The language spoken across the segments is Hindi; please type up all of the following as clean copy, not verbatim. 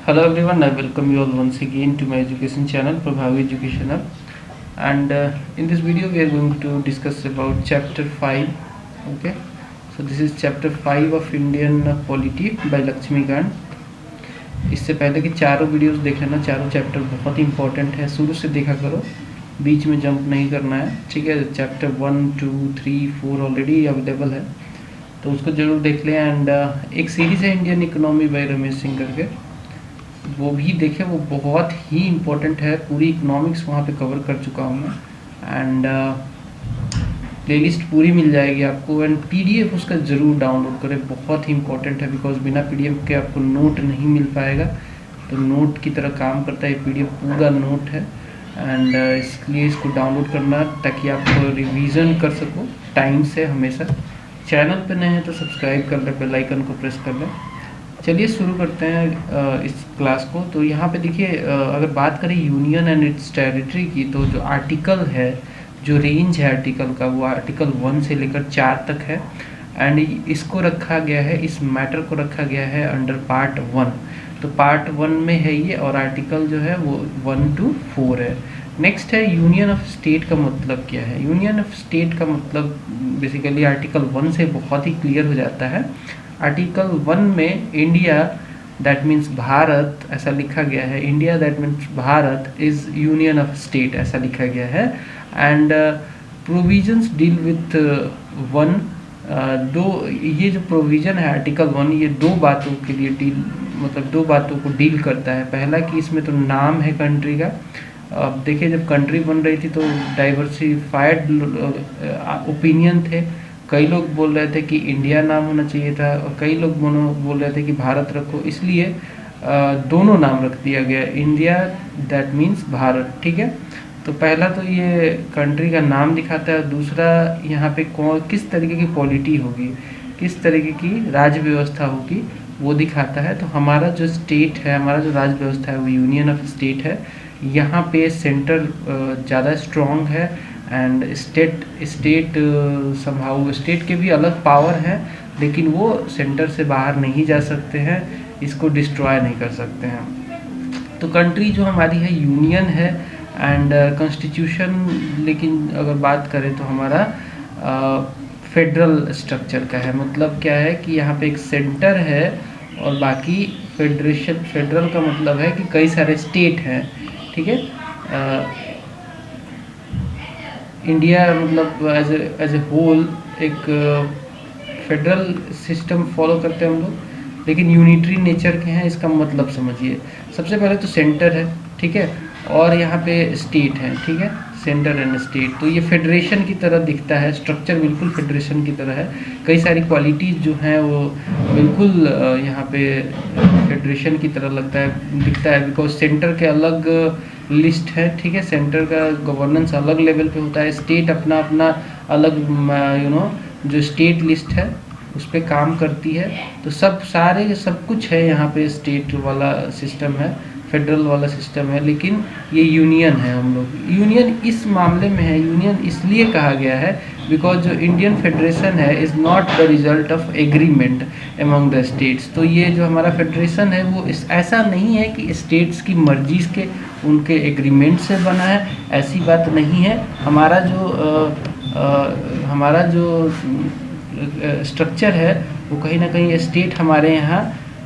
Hello everyone, I welcome you all once again to my education channel Prabhavi Education Hub. And in this video we are going to discuss about chapter 5. Okay, so this is chapter 5 of Indian polity by Lakshmikant. इससे पहले कि चारों वीडियोस देख लेना, चारों चैप्टर बहुत ही इंपॉर्टेंट है, शुरू से देखा करो, बीच में जंप नहीं करना है, ठीक है। चैप्टर 1, 2, 3, 4 ऑलरेडी अवेलेबल है, तो उसको जरूर देख लें। एंड एक सीरीज़ है Indian economy bye Ramesh Singh करके, वो भी देखें, वो बहुत ही इम्पोर्टेंट है। पूरी इकोनॉमिक्स वहाँ पे कवर कर चुका हूँ मैं। एंड प्लेलिस्ट पूरी मिल जाएगी आपको। एंड पीडीएफ उसका ज़रूर डाउनलोड करें, बहुत ही इम्पोर्टेंट है, बिकॉज बिना पीडीएफ के आपको नोट नहीं मिल पाएगा। तो नोट की तरह काम करता है, पीडीएफ पूरा नोट है। एंड इसलिए इसको डाउनलोड करना ताकि आप रिवीजन कर सको टाइम से हमेशा। चैनल पे नए हैं तो सब्सक्राइब कर लें, बेल आइकन को प्रेस कर लें। चलिए शुरू करते हैं इस क्लास को। तो यहाँ पे देखिए, अगर बात करें यूनियन एंड इट्स टेरिटरी की, तो जो आर्टिकल है, जो रेंज है आर्टिकल का, वो आर्टिकल 1 से लेकर 4 तक है। एंड इसको रखा गया है, इस मैटर को रखा गया है अंडर पार्ट 1। तो पार्ट 1 में है ये, और आर्टिकल जो है वो 1 to 4 है। नेक्स्ट है यूनियन ऑफ स्टेट का मतलब क्या है। यूनियन ऑफ स्टेट का मतलब बेसिकली आर्टिकल 1 से बहुत ही क्लियर हो जाता है। आर्टिकल 1 में इंडिया दैट मीन्स भारत ऐसा लिखा गया है। India that means Bharat is union of state ऐसा लिखा गया है। And provisions deal with one, ये जो प्रोविजन है आर्टिकल 1, ये दो बातों के लिए डील, मतलब दो बातों को डील करता है। पहला कि इसमें तो नाम है कंट्री का। अब देखिए, जब कंट्री बन रही थी तो डाइवर्सिफाइड ओपिनियन थे। कई लोग बोल रहे थे कि इंडिया नाम होना चाहिए था, और कई लोग बोल रहे थे कि भारत रखो, इसलिए दोनों नाम रख दिया गया, इंडिया दैट मीन्स भारत, ठीक है। तो पहला तो ये कंट्री का नाम दिखाता है, और दूसरा यहाँ पे किस तरीके की पॉलिटी होगी, किस तरीके की राज्य व्यवस्था होगी, वो दिखाता है। तो हमारा जो स्टेट है, हमारा जो राज्य व्यवस्था है, वो यूनियन ऑफ स्टेट है। यहाँ पे सेंटर ज़्यादा स्ट्रॉन्ग है, एंड स्टेट संभाव स्टेट के भी अलग पावर हैं, लेकिन वो सेंटर से बाहर नहीं जा सकते हैं, इसको डिस्ट्रॉय नहीं कर सकते हैं। तो कंट्री जो हमारी है यूनियन है। एंड कॉन्स्टिट्यूशन, लेकिन अगर बात करें तो हमारा फेडरल स्ट्रक्चर का है। मतलब क्या है कि यहाँ पे एक सेंटर है और बाकी फेडरेशन। फेडरल का मतलब है कि कई सारे स्टेट हैं, ठीक है। इंडिया मतलब एज ए होल एक फेडरल सिस्टम फॉलो करते हैं हम लोग, लेकिन यूनिटरी नेचर के हैं। इसका मतलब समझिए, सबसे पहले तो सेंटर है, ठीक है, और यहाँ पे स्टेट है, ठीक है, सेंटर एंड स्टेट। तो ये फेडरेशन की तरह दिखता है, स्ट्रक्चर बिल्कुल फेडरेशन की तरह है। कई सारी क्वालिटीज़ जो हैं वो बिल्कुल यहाँ पे फेडरेशन की तरह दिखता है, बिकॉज सेंटर के अलग लिस्ट है, ठीक है। सेंटर का गवर्नेंस अलग लेवल पे होता है, स्टेट अपना अपना अलग जो स्टेट लिस्ट है उस पर काम करती है। तो सब कुछ है यहाँ पे, स्टेट वाला सिस्टम है, फेडरल वाला सिस्टम है, लेकिन ये यूनियन है। हम लोग यूनियन इस मामले में है, यूनियन इसलिए कहा गया है बिकॉज जो इंडियन फेडरेशन है is not the result of agreement among the states. तो ये जो हमारा फेडरेशन है वो ऐसा नहीं है कि स्टेट्स की मर्जी के उनके एग्रीमेंट से बना है, ऐसी बात नहीं है। हमारा जो स्ट्रक्चर है वो कहीं ना कहीं स्टेट,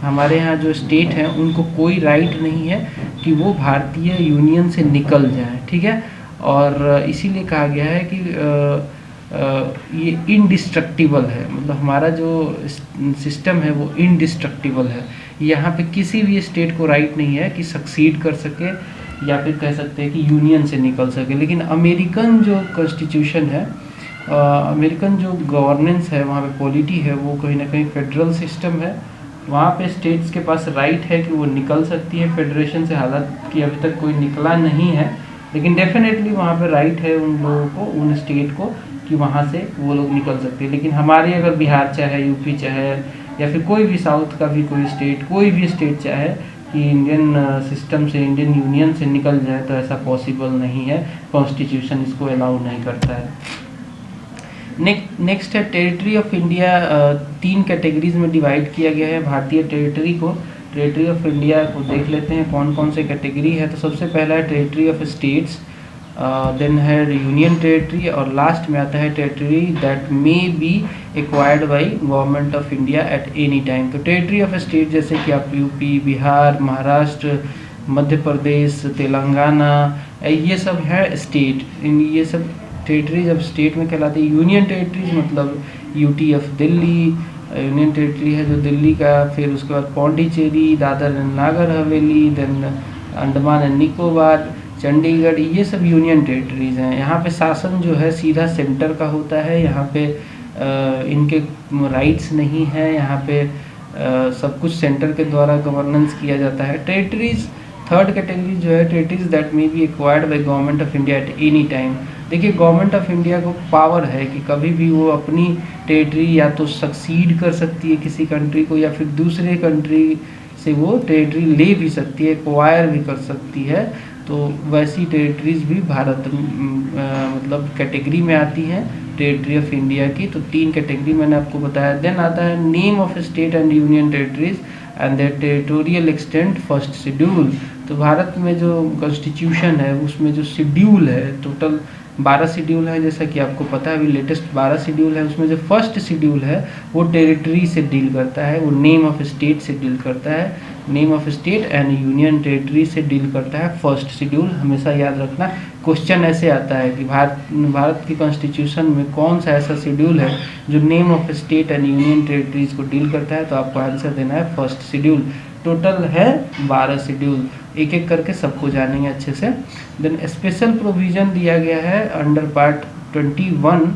हमारे यहाँ जो स्टेट हैं उनको कोई राइट नहीं है कि वो भारतीय यूनियन से निकल जाए, ठीक है। और इसीलिए कहा गया है कि ये इनडिस्ट्रक्टिबल है, मतलब हमारा जो सिस्टम है वो इनडिस्ट्रक्टिबल है। यहाँ पे किसी भी स्टेट को राइट नहीं है कि सक्सीड कर सके, या फिर कह सकते हैं कि यूनियन से निकल सके। लेकिन अमेरिकन जो कॉन्स्टिट्यूशन है, अमेरिकन जो गवर्नेंस है, वहाँ पे पॉलिटी है, वो कहीं ना कहीं फेडरल सिस्टम है। वहाँ पे स्टेट्स के पास राइट है कि वो निकल सकती है फेडरेशन से। हालांकि अभी तक कोई निकला नहीं है, लेकिन डेफिनेटली वहाँ पे राइट है उन लोगों को, उन स्टेट को, कि वहाँ से वो लोग निकल सकते हैं। लेकिन हमारे अगर बिहार चाहे, यूपी चाहे, या फिर कोई भी साउथ का भी कोई स्टेट चाहे कि इंडियन सिस्टम से, इंडियन यूनियन से निकल जाए, तो ऐसा पॉसिबल नहीं है, कॉन्स्टिट्यूशन इसको अलाउ नहीं करता है। नेक्स्ट है टेरिटरी ऑफ इंडिया। 3 कैटेगरीज में डिवाइड किया गया है भारतीय टेरिटरी को। टेरिटरी ऑफ इंडिया को देख लेते हैं कौन कौन से कैटेगरी है। तो सबसे पहला है टेरिटरी ऑफ स्टेट्स, देन है यूनियन टेरिटरी, और लास्ट में आता है territory that may be acquired by government of India at any time. तो टेरिटरी ऑफ स्टेट जैसे कि आप यूपी, बिहार, महाराष्ट्र, मध्य प्रदेश, तेलंगाना, ये सब है स्टेट। इन ये सब टेरिटरीज अब स्टेट में कहलाती है। यूनियन टेरिटरीज मतलब UT of Delhi, union territory है जो दिल्ली का, फिर उसके बाद Pondicherry, Dadar and Nagar Haveli, then Andaman and Nicobar, Chandigarh, ये सब यूनियन टेरिटरीज हैं। यहाँ पे शासन जो है सीधा सेंटर का होता है, यहाँ पे इनके राइट्स नहीं है, यहाँ पे सब कुछ सेंटर के द्वारा गवर्नेंस किया जाता है। टेरिटरीज थर्ड कैटेगरी जो है territories that may be acquired by government of India at any time. देखिए गवर्नमेंट ऑफ इंडिया को पावर है कि कभी भी वो अपनी टेरिटरी या तो सक्सीड कर सकती है किसी कंट्री को, या फिर दूसरे कंट्री से वो टेरिटरी ले भी सकती है, एक्वायर भी कर सकती है। तो वैसी टेरिटरीज भी भारत मतलब कैटेगरी में आती हैं टेरिटरी ऑफ इंडिया की। तो 3 कैटेगरी मैंने आपको बताया। देन आता है name of state and union territories and their territorial extent first schedule. तो भारत में जो कॉन्स्टिट्यूशन है उसमें जो शेड्यूल है, टोटल 12 शेड्यूल है, जैसा कि आपको पता है अभी लेटेस्ट 12 शेड्यूल है। उसमें जो फर्स्ट शेड्यूल है वो टेरिटरी से डील करता है, वो नेम ऑफ स्टेट से डील करता है। Name of state and union territory से डील करता है फर्स्ट शेड्यूल। हमेशा याद रखना, क्वेश्चन ऐसे आता है कि भारत की कॉन्स्टिट्यूशन में कौन सा ऐसा शेड्यूल है जो name of state and union territories को डील करता है, तो आपको आंसर देना है फर्स्ट शेड्यूल। टोटल है 12 शेड्यूल, एक एक करके सबको जानेंगे अच्छे से। देन स्पेशल प्रोविज़न दिया गया है अंडर पार्ट 21।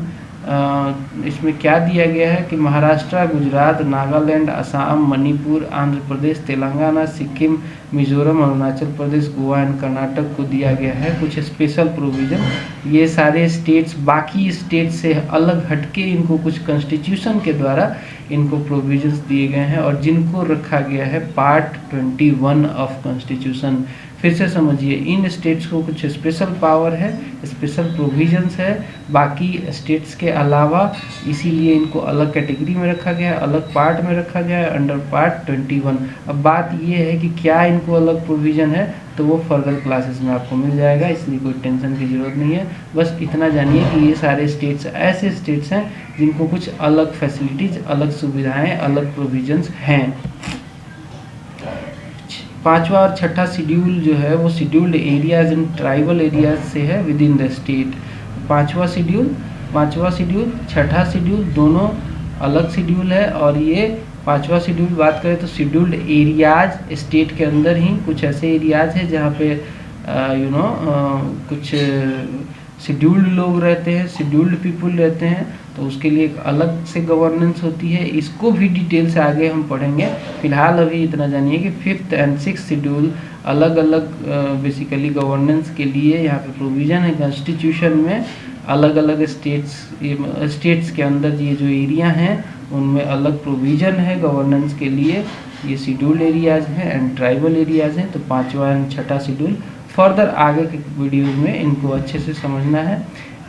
इसमें क्या दिया गया है कि महाराष्ट्र, गुजरात, नागालैंड, असम, मणिपुर, आंध्र प्रदेश, तेलंगाना, सिक्किम, मिजोरम, अरुणाचल प्रदेश, गोवा एंड कर्नाटक को दिया गया है कुछ स्पेशल प्रोविज़न। ये सारे स्टेट्स बाकी स्टेट से अलग हटके इनको कुछ कॉन्स्टिट्यूशन के द्वारा इनको प्रोविजंस दिए गए हैं, और जिनको रखा गया है पार्ट 21 ऑफ कॉन्स्टिट्यूशन। फिर से समझिए, इन स्टेट्स को कुछ स्पेशल पावर है, स्पेशल प्रोविजंस है बाकी स्टेट्स के अलावा, इसीलिए इनको अलग कैटेगरी में रखा गया है, अलग पार्ट में रखा गया है अंडर पार्ट 21। अब बात ये है कि क्या इनको अलग प्रोविज़न है, तो वो फर्दर क्लासेस में आपको मिल जाएगा, इसलिए कोई टेंशन की ज़रूरत नहीं है। बस इतना जानिए कि ये सारे स्टेट्स ऐसे स्टेट्स हैं जिनको कुछ अलग फैसिलिटीज़, अलग सुविधाएं, अलग प्रोविजंस हैं। 5वां और 6ठा शेड्यूल जो है वो scheduled areas and tribal areas से है विद इन द स्टेट। 5वां शेड्यूल, 6ठा शेड्यूल दोनों अलग शेड्यूल है, और ये 5वां शेड्यूल बात करें तो शेड्यूल्ड एरियाज स्टेट के अंदर ही कुछ ऐसे एरियाज हैं जहाँ पे कुछ शेड्यूल्ड लोग रहते हैं, शेड्यूल्ड पीपल रहते हैं, तो उसके लिए एक अलग से गवर्नेंस होती है। इसको भी डिटेल से आगे हम पढ़ेंगे। फिलहाल अभी इतना जानिए कि 5th एंड 6th शेड्यूल अलग अलग बेसिकली गवर्नेंस के लिए यहाँ पे प्रोविज़न है कॉन्स्टिट्यूशन में। अलग अलग स्टेट्स के अंदर ये जो एरिया हैं उनमें अलग प्रोविज़न है गवर्नेंस के लिए। ये शेड्यूल्ड एरियाज हैं एंड ट्राइबल एरियाज हैं। तो 5वां एंड 6ठा शेड्यूल फर्दर आगे के वीडियो में इनको अच्छे से समझना है।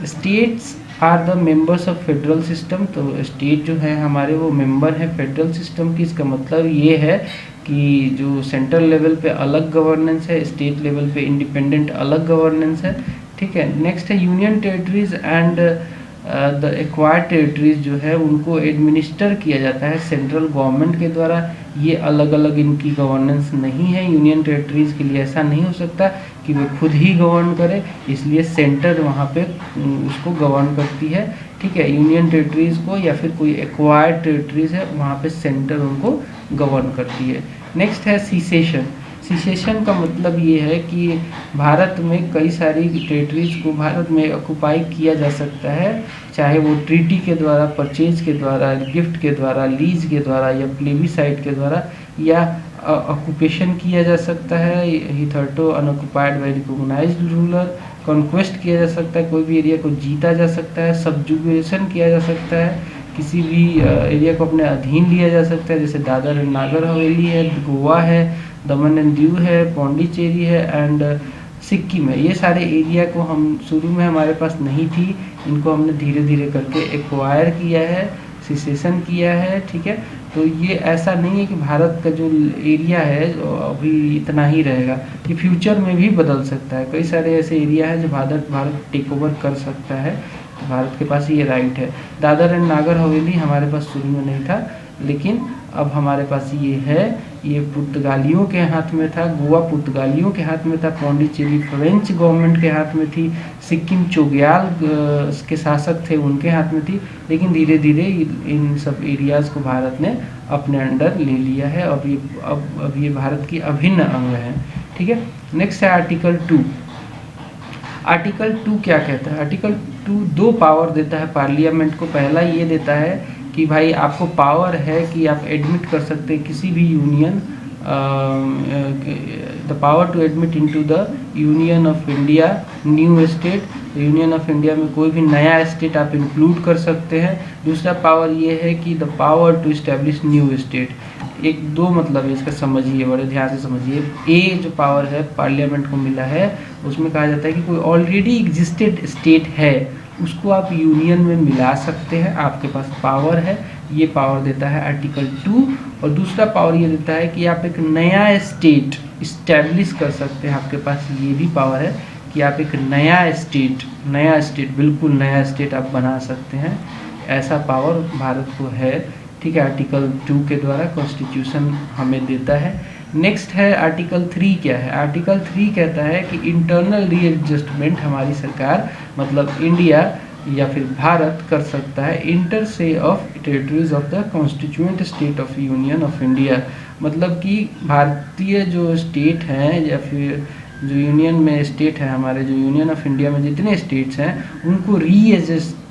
States are the members of federal system. तो स्टेट जो है हमारे वो मेंबर हैं फेडरल सिस्टम की। इसका मतलब ये है कि जो सेंट्रल लेवल पे अलग गवर्नेंस है, स्टेट लेवल पे इंडिपेंडेंट अलग गवर्नेंस है, ठीक है। नेक्स्ट है union territories and the acquired territories जो है उनको एडमिनिस्टर किया जाता है सेंट्रल गवर्नमेंट के द्वारा। ये अलग अलग इनकी गवर्नेंस नहीं है। यूनियन टेरिटरीज के लिए ऐसा नहीं हो सकता कि वे खुद ही गवर्न करे, इसलिए सेंटर वहाँ पे उसको गवर्न करती है, ठीक है। यूनियन टेरिटरीज को या फिर कोई एक्वायर्ड टेरिटरीज है वहाँ पे सेंटर उनको गवर्न करती है। नेक्स्ट है सीसेशन। सीसेशन का मतलब ये है कि भारत में कई सारी टेरिटरीज को भारत में ऑक्युपाई किया जा सकता है, चाहे वो ट्रीटी के द्वारा, परचेज के द्वारा, गिफ्ट के द्वारा, लीज के द्वारा या प्लेबिसाइट के द्वारा, या ऑक्यूपेशन किया जा सकता है, hitherto unoccupied by recognised ruler, conquest किया जा सकता है, कोई भी एरिया को जीता जा सकता है, सब्जुगेशन किया जा सकता है, किसी भी एरिया को अपने अधीन लिया जा सकता है, जैसे दादर एंड नागर हवेली है, गोवा है, दमन एंड दीव है, पौंडीचेरी है एंड सिक्किम है। ये सारे एरिया को हम शुरू में हमारे पास नहीं थी, इनको हमने धीरे धीरे करके एक्वायर किया है सिसेशन किया है, ठीक है। तो ये ऐसा नहीं है कि भारत का जो एरिया है अभी इतना ही रहेगा, ये फ्यूचर में भी बदल सकता है। कई सारे ऐसे एरिया है जो भारत टेक ओवर कर सकता है, तो भारत के पास ये राइट है। दादर एंड नागर हवेली हमारे पास शुरू में नहीं था, लेकिन अब हमारे पास ये है। ये पुर्तगालियों के हाथ में था, गोवा पुर्तगालियों के हाथ में था, पौंडीचेरी फ्रेंच गवर्नमेंट के हाथ में थी, सिक्किम चोग्याल के शासक थे उनके हाथ में थी, लेकिन धीरे धीरे इन सब एरियाज़ को भारत ने अपने अंडर ले लिया है। अब ये भारत की अभिन्न अंग है, ठीक है। नेक्स्ट है आर्टिकल 2। आर्टिकल 2 क्या कहता है? आर्टिकल 2 दो पावर देता है पार्लियामेंट को। पहला ये देता है कि भाई आपको पावर है कि आप एडमिट कर सकते हैं किसी भी union, the power to admit into the union of India new state. Union of India में कोई भी नया स्टेट आप इंक्लूड कर सकते हैं। दूसरा पावर ये है कि the power to establish new state. एक दो मतलब है इसका, समझिए, बड़े ध्यान से समझिए। ए जो पावर है पार्लियामेंट को मिला है, उसमें कहा जाता है कि कोई ऑलरेडी एग्जिस्टेड स्टेट है उसको आप यूनियन में मिला सकते हैं, आपके पास पावर है। ये पावर देता है आर्टिकल 2। और दूसरा पावर ये देता है कि आप एक नया स्टेट इस्टेब्लिश कर सकते हैं, आपके पास ये भी पावर है कि आप एक नया स्टेट बिल्कुल नया स्टेट आप बना सकते हैं। ऐसा पावर भारत को है, ठीक है। आर्टिकल 2 के द्वारा कॉन्स्टिट्यूशन हमें देता है। नेक्स्ट है आर्टिकल 3। क्या है? आर्टिकल 3 कहता है कि इंटरनल रीएडजस्टमेंट हमारी सरकार मतलब इंडिया या फिर भारत कर सकता है इंटर से of territories of the constituent state of union of India. मतलब कि भारतीय जो स्टेट हैं या फिर जो यूनियन में स्टेट है, हमारे जो यूनियन ऑफ इंडिया में जितने स्टेट्स हैं उनको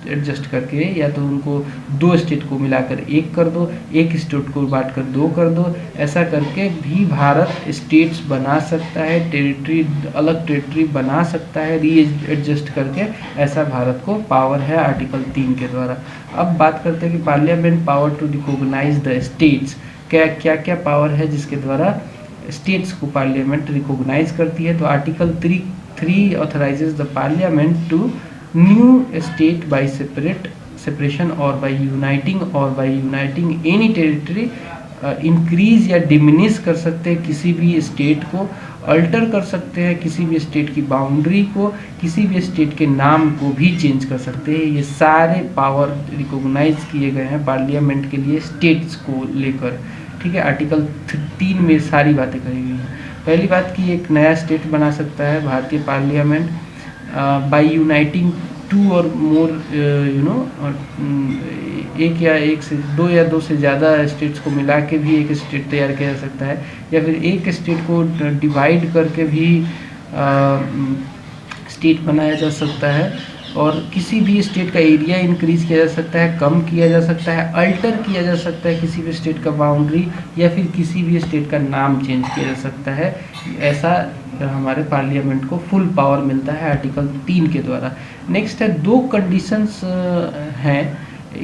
एडजस्ट करके या तो उनको दो स्टेट को मिलाकर एक कर दो, एक स्टेट को बांट कर दो कर दो। ऐसा करके भी भारत स्टेट्स बना सकता है, अलग टेरिटरी बना सकता है एडजस्ट करके। ऐसा भारत को पावर है आर्टिकल 3 के द्वारा। अब बात करते हैं कि parliament power to recognise the states. क्या क्या पावर है जिसके द्वारा स्टेट्स को पार्लियामेंट रिकॉग्नाइज करती है? तो article 3 authorises the parliament to new state by separation और by uniting any territory, increase या डिमिनिश कर सकते हैं किसी भी स्टेट को, अल्टर कर सकते हैं किसी भी स्टेट की बाउंड्री को, किसी भी स्टेट के नाम को भी चेंज कर सकते हैं। ये सारे पावर रिकॉग्नाइज किए गए हैं पार्लियामेंट के लिए स्टेट्स को लेकर, ठीक है। आर्टिकल 3 में सारी बातें कही गई हैं। पहली बात कि एक नया स्टेट बना सकता है भारतीय पार्लियामेंट बाय यूनाइटिंग 2 और मोर एक से दो या दो से ज़्यादा स्टेट्स को मिला के भी एक स्टेट तैयार किया जा सकता है, या फिर एक स्टेट को डिवाइड करके भी स्टेट बनाया जा सकता है। और किसी भी स्टेट का एरिया इंक्रीज किया जा सकता है, कम किया जा सकता है, अल्टर किया जा सकता है किसी भी स्टेट का बाउंड्री, या फिर किसी भी स्टेट का नाम चेंज किया जा सकता है। ऐसा हमारे पार्लियामेंट को फुल पावर मिलता है आर्टिकल 3 के द्वारा। नेक्स्ट है 2 कंडीशंस हैं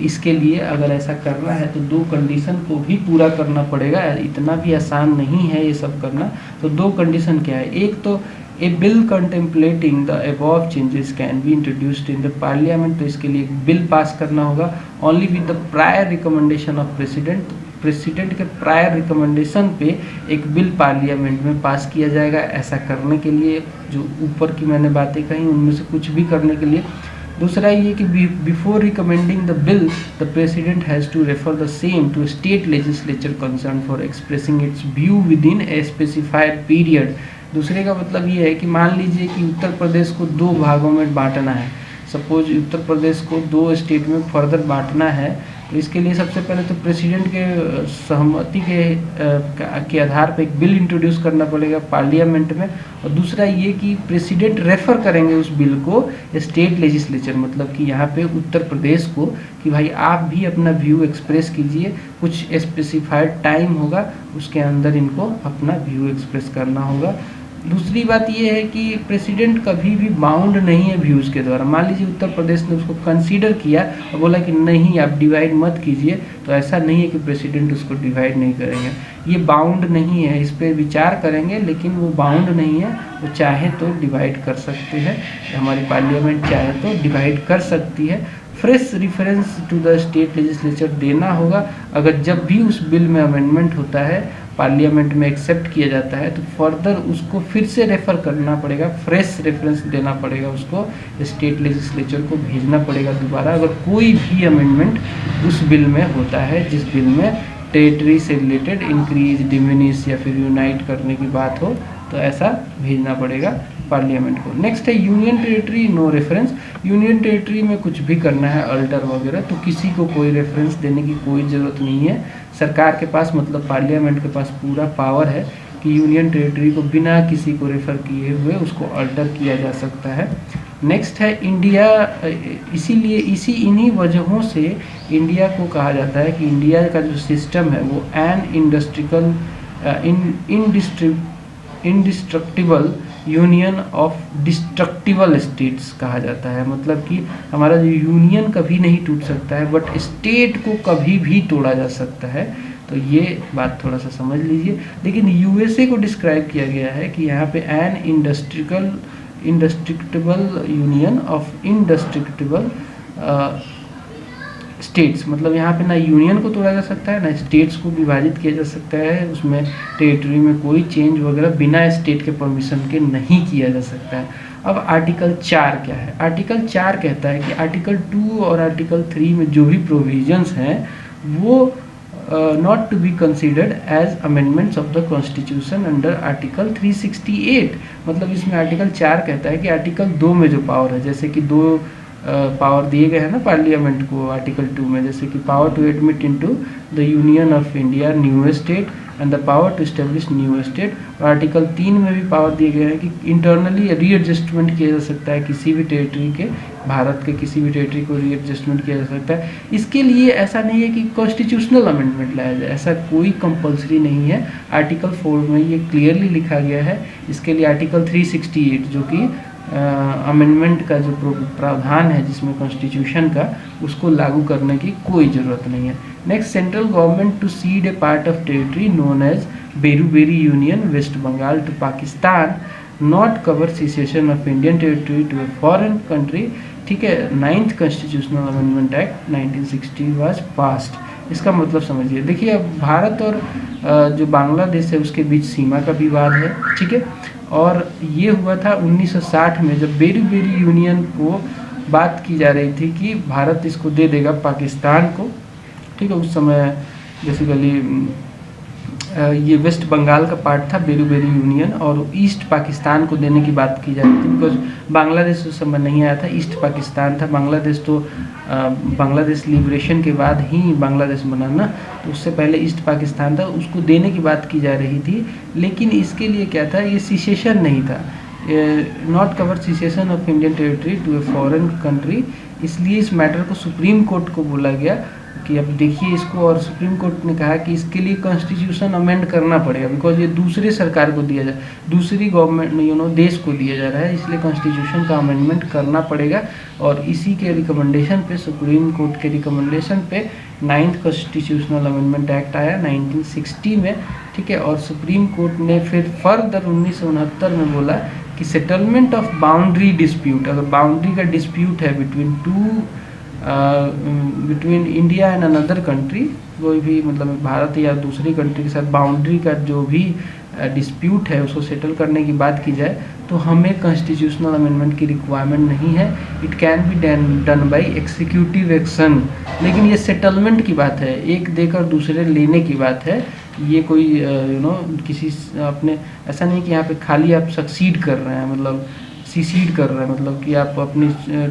इसके लिए। अगर ऐसा करना है तो 2 कंडीशन को भी पूरा करना पड़ेगा, इतना भी आसान नहीं है ये सब करना। तो 2 कंडीशन क्या है? एक तो a bill contemplating the above changes can be introduced in the parliament. तो इसके लिए एक बिल पास करना होगा only with the prior recommendation of president के प्रायर रिकमेंडेशन पे एक बिल पार्लियामेंट में पास किया जाएगा। ऐसा करने के लिए जो ऊपर की मैंने बातें कही उनमें से कुछ भी करने के लिए। दूसरा ये कि before recommending the bill the president has to refer the same to state legislature concern for expressing its view within a specified period. दूसरे का मतलब ये है कि मान लीजिए कि उत्तर प्रदेश को 2 भागों में बांटना है। सपोज उत्तर प्रदेश को 2 स्टेट में फर्दर बांटना है, तो इसके लिए सबसे पहले तो प्रेसिडेंट के सहमति के आधार पर एक बिल इंट्रोड्यूस करना पड़ेगा पार्लियामेंट में। और दूसरा ये कि प्रेसिडेंट रेफर करेंगे उस बिल को स्टेट लेजिस्लेचर, मतलब कि यहाँ पे उत्तर प्रदेश को, कि भाई आप भी अपना व्यू एक्सप्रेस कीजिए। कुछ स्पेसिफाइड टाइम होगा, उसके अंदर इनको अपना व्यू एक्सप्रेस करना होगा। दूसरी बात ये है कि प्रेसिडेंट कभी भी बाउंड नहीं है व्यूज़ के द्वारा। मान लीजिए उत्तर प्रदेश ने उसको कंसीडर किया और बोला कि नहीं आप डिवाइड मत कीजिए, तो ऐसा नहीं है कि प्रेसिडेंट उसको डिवाइड नहीं करेंगे। ये बाउंड नहीं है, इस पर विचार करेंगे, लेकिन वो बाउंड नहीं है। वो चाहे तो डिवाइड कर सकते हैं, हमारी पार्लियामेंट चाहे तो डिवाइड कर सकती है। Fresh reference to the state legislature देना होगा। अगर जब भी उस बिल में अमेंडमेंट होता है, पार्लियामेंट में एक्सेप्ट किया जाता है, तो फर्दर उसको फिर से रेफर करना पड़ेगा, फ्रेश रेफरेंस देना पड़ेगा, उसको स्टेट लेजिस्लेचर को भेजना पड़ेगा दोबारा, अगर कोई भी अमेंडमेंट उस बिल में होता है जिस बिल में टेरिटरी से रिलेटेड इंक्रीज, डिमिनिश या फिर यूनाइट करने की बात हो, तो ऐसा भेजना पड़ेगा पार्लियामेंट को। नेक्स्ट है union territory, no reference. Union territory में कुछ भी करना है, अल्टर वगैरह, तो किसी को कोई रेफरेंस देने की कोई ज़रूरत नहीं है। सरकार के पास, मतलब पार्लियामेंट के पास पूरा पावर है कि यूनियन टेरिटरी को बिना किसी को रेफ़र किए हुए उसको अल्टर किया जा सकता है। नेक्स्ट है इंडिया, इसीलिए इन्हीं वजहों से इंडिया को कहा जाता है कि इंडिया का जो सिस्टम है वो एन इंडस्ट्रिकल indestructible union of destructible states कहा जाता है। मतलब कि हमारा जो यूनियन कभी नहीं टूट सकता है, बट स्टेट को कभी भी तोड़ा जा सकता है। तो ये बात थोड़ा सा समझ लीजिए। लेकिन यूएसए को डिस्क्राइब किया गया है कि यहाँ पे एन इंडस्ट्रक्टिबल यूनियन ऑफ इंडस्ट्रक्टिबल स्टेट्स, मतलब यहाँ पे ना यूनियन को तोड़ा जा सकता है, ना स्टेट्स को विभाजित किया जा सकता है, उसमें टेरिटरी में कोई चेंज वगैरह बिना स्टेट के परमिशन के नहीं किया जा सकता है। अब आर्टिकल 4 क्या है? आर्टिकल 4 कहता है कि आर्टिकल 2 और आर्टिकल 3 में जो भी प्रोविजंस हैं वो not to be considered as amendments of the constitution under article 368। मतलब इसमें आर्टिकल 4 कहता है कि आर्टिकल 2 में जो पावर है, जैसे कि 2 पावर दिए गए हैं ना पार्लियामेंट को आर्टिकल 2 में, जैसे कि power to admit into the union of India new state and the power to establish new state. और आर्टिकल 3 में भी पावर दिए गए हैं कि इंटरनली रीएडजस्टमेंट किया जा सकता है किसी भी टेरिटरी के, भारत के किसी भी टेरिटरी को रीएडजस्टमेंट किया जा सकता है। इसके लिए ऐसा नहीं है कि कॉन्स्टिट्यूशनल अमेंडमेंट लाया जाए, ऐसा कोई कंपलसरी नहीं है। आर्टिकल 4 में ये क्लियरली लिखा गया है। इसके लिए आर्टिकल 368 जो कि अमेंडमेंट का जो प्रावधान है जिसमें कॉन्स्टिट्यूशन का, उसको लागू करने की कोई ज़रूरत नहीं है। Next, central government to cede a part of territory known as Berubari Union West Bengal to Pakistan not cover secession of Indian territory to a foreign country. ठीक है, 9th constitutional amendment act 1960 was passed. इसका मतलब समझिए, देखिए अब भारत और जो बांग्लादेश है उसके बीच सीमा का विवाद है, ठीक है, और ये हुआ था 1960 में, जब बेरूबेरी यूनियन को बात की जा रही थी कि भारत इसको दे देगा पाकिस्तान को। ठीक है, उस समय बेसिकली ये वेस्ट बंगाल का पार्ट था बेरूबेरी यूनियन, और ईस्ट पाकिस्तान को देने की बात की जा रही थी, बिकॉज बांग्लादेश उस समय नहीं आया था, ईस्ट पाकिस्तान था। बांग्लादेश तो बांग्लादेश लिबरेशन के बाद ही बांग्लादेश बना ना, तो उससे पहले ईस्ट पाकिस्तान था, उसको देने की बात की जा रही थी। लेकिन इसके लिए क्या था, ये सिसेशन नहीं था, not cover secession of Indian territory to a foreign country. इसलिए इस मैटर को सुप्रीम कोर्ट को बोला गया कि अब देखिए इसको, और सुप्रीम कोर्ट ने कहा कि इसके लिए कॉन्स्टिट्यूशन अमेंड करना पड़ेगा, बिकॉज ये दूसरे सरकार को दिया जाए, दूसरी गवर्नमेंट देश को दिया जा रहा है, इसलिए कॉन्स्टिट्यूशन का अमेंडमेंट करना पड़ेगा। और इसी के रिकमेंडेशन पे, सुप्रीम कोर्ट के रिकमेंडेशन पे 9th कॉन्स्टिट्यूशनल अमेंडमेंट एक्ट आया 1960 में। ठीक है, और सुप्रीम कोर्ट ने फिर फर्दर 1969 में बोला कि सेटलमेंट ऑफ बाउंड्री डिस्प्यूट, अगर बाउंड्री का डिस्प्यूट है between India and another country, कोई भी मतलब भारत या दूसरी कंट्री के साथ बाउंड्री का जो भी डिस्प्यूट है उसको सेटल करने की बात की जाए, तो हमें कॉन्स्टिट्यूशनल अमेंडमेंट की रिक्वायरमेंट नहीं है। It can be done by executive action. लेकिन ये सेटलमेंट की बात है, एक देकर दूसरे लेने की बात है, ये कोई किसी अपने, ऐसा नहीं कि यहाँ पे खाली आप सक्सीड कर रहे हैं, मतलब सीसीड कर रहे हैं, मतलब कि आप अपनी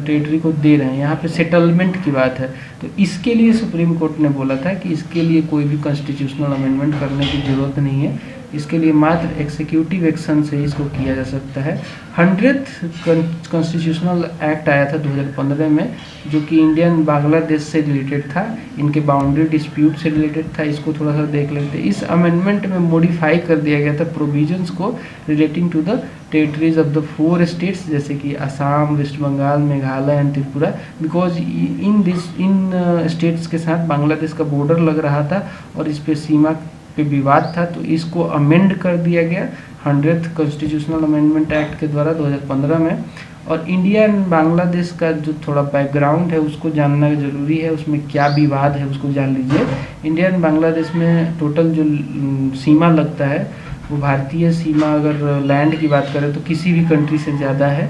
टेरिटरी को दे रहे हैं, यहाँ पे सेटलमेंट की बात है। तो इसके लिए सुप्रीम कोर्ट ने बोला था कि इसके लिए कोई भी कॉन्स्टिट्यूशनल अमेंडमेंट करने की ज़रूरत नहीं है, इसके लिए मात्र एक्सिक्यूटिव एक्शन से इसको किया जा सकता है। 100th कॉन्स्टिट्यूशनल एक्ट आया था 2015 में, जो कि इंडियन बांग्लादेश से रिलेटेड था, इनके बाउंड्री डिस्प्यूट से रिलेटेड था। इसको थोड़ा सा देख लेते हैं। इस अमेंडमेंट में मॉडिफाई कर दिया गया था प्रोविजंस को relating to the territories of the 4 states, जैसे कि Assam, West Bengal, Meghalaya and Tripura, because इन स्टेट्स के साथ बांग्लादेश का बॉर्डर लग रहा था और इस पे सीमा पे विवाद था, तो इसको अमेंड कर दिया गया 100th कॉन्स्टिट्यूशनल अमेंडमेंट एक्ट के द्वारा 2015 में। और इंडिया एंड बांग्लादेश का जो थोड़ा बैकग्राउंड है उसको जानना ज़रूरी है, उसमें क्या विवाद है उसको जान लीजिए। इंडिया एंड बांग्लादेश में टोटल जो सीमा लगता है वो भारतीय सीमा अगर लैंड की बात करें तो किसी भी कंट्री से ज़्यादा है,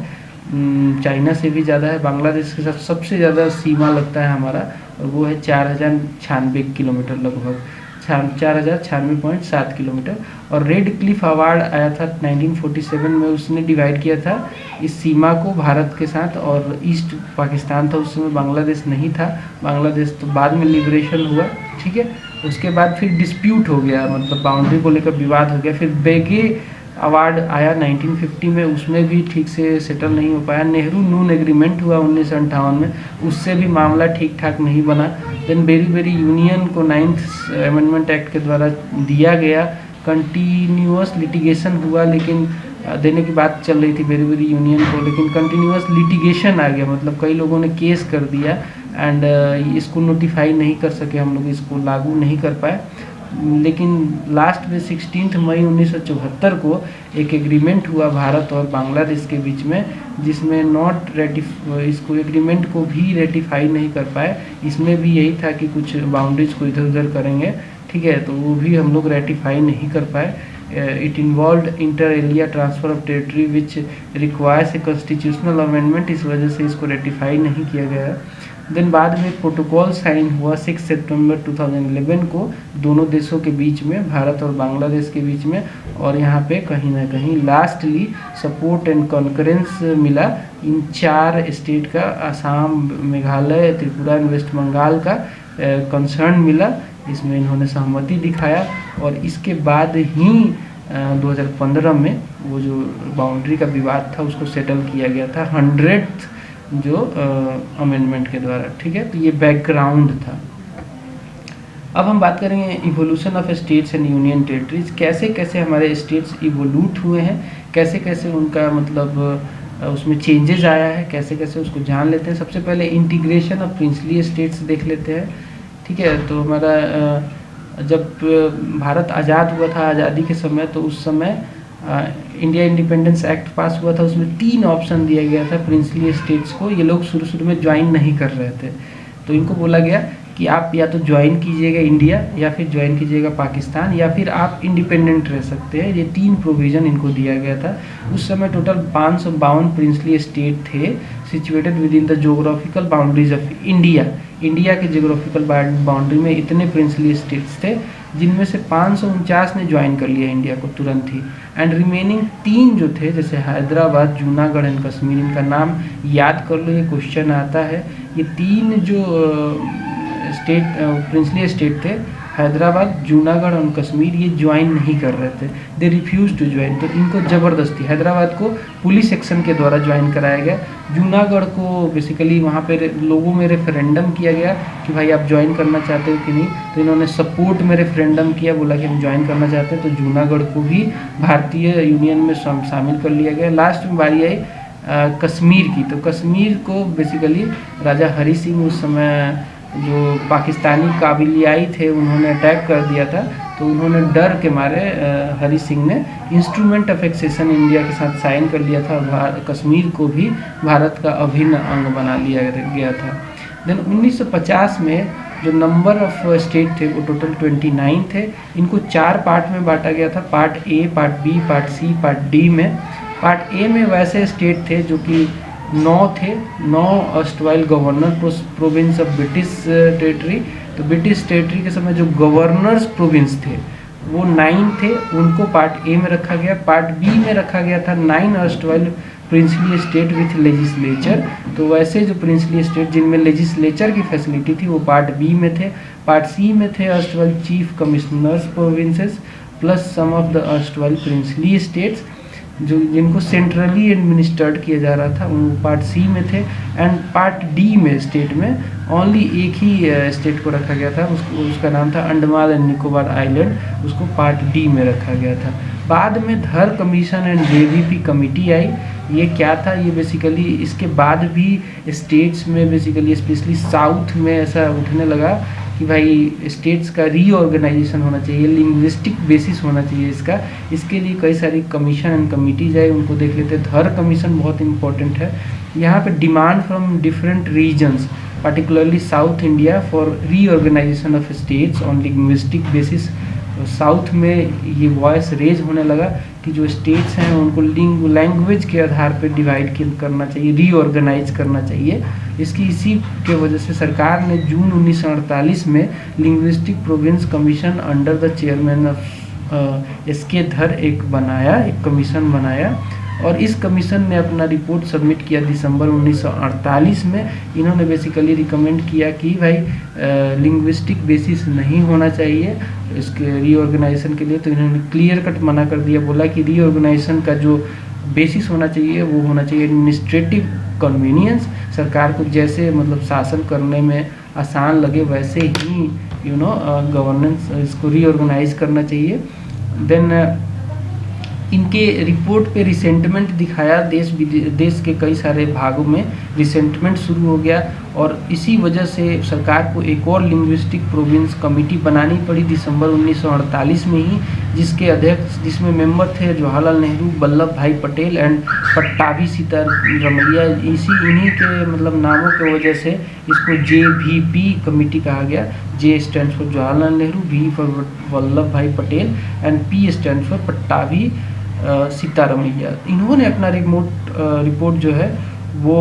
चाइना से भी ज़्यादा है। बांग्लादेश के साथ सबसे ज़्यादा सीमा लगता है हमारा, और वो है 4096 किलोमीटर, लगभग 4096.7 किलोमीटर। और रेड क्लिफ अवार्ड आया था 1947 में, उसने डिवाइड किया था इस सीमा को भारत के साथ, और ईस्ट पाकिस्तान था उस समय, बांग्लादेश नहीं था। बांग्लादेश तो बाद में लिबरेशन हुआ, ठीक है। उसके बाद फिर डिस्प्यूट हो गया, मतलब बाउंड्री को लेकर विवाद हो गया। फिर बेगे अवार्ड आया 1950 में, उसमें भी ठीक से सेटल नहीं हो पाया। नेहरू नून एग्रीमेंट हुआ 1958 में, उससे भी मामला ठीक ठाक नहीं बना। देन बेरी यूनियन को 9th अमेंडमेंट एक्ट के द्वारा दिया गया। कंटिन्यूअस लिटिगेशन हुआ, लेकिन देने की बात चल रही थी बेरी यूनियन को, लेकिन कंटिन्यूअस लिटिगेशन आ गया, मतलब कई लोगों ने केस कर दिया एंड इसको नोटिफाई नहीं कर सके हम लोग, इसको लागू नहीं कर पाए। लेकिन लास्ट में 16 मई 1974 को एक एग्रीमेंट हुआ भारत और बांग्लादेश के बीच में, जिसमें इसको एग्रीमेंट को भी रेटिफाई नहीं कर पाए। इसमें भी यही था कि कुछ बाउंड्रीज को इधर उधर करेंगे, ठीक है, तो वो भी हम लोग रेटिफाई नहीं कर पाए। It involve inter area transfer of territory which requires a constitutional amendment, इस वजह से इसको रेटिफाई नहीं किया गया। देन बाद में प्रोटोकॉल साइन हुआ 6 सितंबर 2011 को दोनों देशों के बीच में, भारत और बांग्लादेश के बीच में। और यहाँ पे कहीं ना कहीं लास्टली सपोर्ट एंड कॉन्करेंस मिला इन 4 स्टेट का, असम, मेघालय, त्रिपुरा एंड वेस्ट बंगाल का कंसर्न मिला, इसमें इन्होंने सहमति दिखाया। और इसके बाद ही 2015 में वो जो बाउंड्री का विवाद था उसको सेटल किया गया था 100th जो अमेंडमेंट के द्वारा, ठीक है। तो ये बैकग्राउंड था। अब हम बात करेंगे evolution of states and union territories, कैसे कैसे हमारे स्टेट्स इवोल्यूट हुए हैं, कैसे कैसे उनका मतलब उसमें चेंजेस आया है, कैसे कैसे उसको जान लेते हैं। सबसे पहले इंटीग्रेशन ऑफ प्रिंसली स्टेट्स देख लेते हैं, ठीक है। तो हमारा जब भारत आज़ाद हुआ था, आज़ादी के समय, तो उस समय इंडिया इंडिपेंडेंस एक्ट पास हुआ था, उसमें 3 ऑप्शन दिया गया था प्रिंसली स्टेट्स को। ये लोग शुरू में ज्वाइन नहीं कर रहे थे, तो इनको बोला गया कि आप या तो ज्वाइन कीजिएगा इंडिया, या फिर ज्वाइन कीजिएगा पाकिस्तान, या फिर आप इंडिपेंडेंट रह सकते हैं। ये 3 प्रोविज़न इनको दिया गया था। उस समय टोटल 552 प्रिंसली स्टेट थे situated with in the geographical boundaries of India. India के जोग्राफिकल बाउंड्री में इतने प्रिंसली स्टेट्स थे, जिनमें से 549 ने ज्वाइन कर लिया इंडिया को तुरंत ही। एंड रिमेनिंग 3 जो थे, जैसे हैदराबाद, जूनागढ़ एंड कश्मीर, इनका नाम याद कर लो, ये क्वेश्चन आता है। ये 3 जो स्टेट प्रिंसली स्टेट थे, हैदराबाद, जूनागढ़ और कश्मीर, ये ज्वाइन नहीं कर रहे थे, दे रिफ्यूज टू ज्वाइन। तो इनको ज़बरदस्ती, हैदराबाद को पुलिस एक्शन के द्वारा ज्वाइन कराया गया, जूनागढ़ को बेसिकली वहाँ पे लोगों में रेफरेंडम किया गया कि भाई आप ज्वाइन करना चाहते हो कि नहीं, तो इन्होंने सपोर्ट में रेफरेंडम किया, बोला कि हम ज्वाइन करना चाहते हैं, तो जूनागढ़ को भी भारतीय यूनियन में शामिल कर लिया गया। लास्ट में बारी आई कश्मीर की, तो कश्मीर को बेसिकली राजा हरि सिंह उस समय जो पाकिस्तानी काबिलियाई थे उन्होंने अटैक कर दिया था, तो उन्होंने डर के मारे हरि सिंह ने इंस्ट्रूमेंट ऑफ एक्सेशन इंडिया के साथ साइन कर लिया था, कश्मीर को भी भारत का अभिन्न अंग बना लिया गया था। देन 1950 में जो नंबर ऑफ स्टेट थे वो टोटल 29 थे। इनको 4 पार्ट में बांटा गया था, part A, part B, part C, part D में। पार्ट ए में वैसे स्टेट थे जो कि 9 थे, 9 erstwhile governor province of British territory. तो ब्रिटिश टेरिटरी के समय जो गवर्नर्स प्रोविंस थे वो 9 थे, उनको पार्ट ए में रखा गया। पार्ट बी में रखा गया था 9 erstwhile princely state with legislature. तो वैसे जो प्रिंसली स्टेट जिनमें लेजिस्लेचर की फैसिलिटी थी वो पार्ट बी में थे। पार्ट सी में थे erstwhile chief commissioners provinces plus some of the erstwhile princely states जो जिनको सेंट्रली एडमिनिस्ट्रेट किया जा रहा था, वो पार्ट सी में थे। एंड पार्ट डी में स्टेट में ओनली एक ही स्टेट को रखा गया था, उसका नाम था अंडमान एंड निकोबार आइलैंड, उसको पार्ट डी में रखा गया था। बाद में धर कमीशन एंड जेवीपी कमेटी आई। ये क्या था, ये बेसिकली इसके बाद भी स्टेट्स में बेसिकली स्पेशली साउथ में ऐसा उठने लगा कि भाई स्टेट्स का रीऑर्गेनाइजेशन होना चाहिए, लिंग्विस्टिक बेसिस होना चाहिए इसका। इसके लिए कई सारी कमीशन एंड कमिटीज है, उनको देख लेते हैं। थर्ड कमीशन बहुत इंपॉर्टेंट है। यहाँ पे demand from different regions particularly South India for reorganization of states on linguistic basis। South में ये वॉइस रेज होने लगा कि जो स्टेट्स हैं उनको लैंग्वेज के आधार पर डिवाइड करना चाहिए, रीऑर्गेनाइज करना चाहिए। इसी के वजह से सरकार ने जून 1948 में linguistic province commission under the chairman of SK. धर एक कमीशन बनाया और इस कमीशन ने अपना रिपोर्ट सबमिट किया दिसंबर 1948 में। इन्होंने बेसिकली रिकमेंड किया कि भाई लिंग्विस्टिक बेसिस नहीं होना चाहिए इसके रीऑर्गेनाइजेशन के लिए। तो इन्होंने क्लियर कट मना कर दिया, बोला कि रीऑर्गेनाइजेशन का जो बेसिस होना चाहिए वो होना चाहिए एडमिनिस्ट्रेटिव कन्वीनियंस। सरकार को जैसे मतलब शासन करने में आसान लगे वैसे ही गवर्नेंस इसको रीऑर्गेनाइज करना चाहिए। देन इनके रिपोर्ट पे रिसेंटमेंट दिखाया, देश के कई सारे भागों में रिसेंटमेंट शुरू हो गया और इसी वजह से सरकार को एक और लिंग्विस्टिक प्रोविंस कमेटी बनानी पड़ी दिसंबर 1948 में ही, जिसमें मेंबर थे जवाहरलाल नेहरू, वल्लभ भाई पटेल एंड पट्टाभी सीतारमैया। इन्हीं के मतलब नामों की वजह से इसको JVP कमेटी कहा गया। J stands for Jawaharlal Nehru, V for Vallabh Bhai Patel and P stands for Pattabhi Sitaramayya. इन्होंने अपना रिपोर्ट जो है वो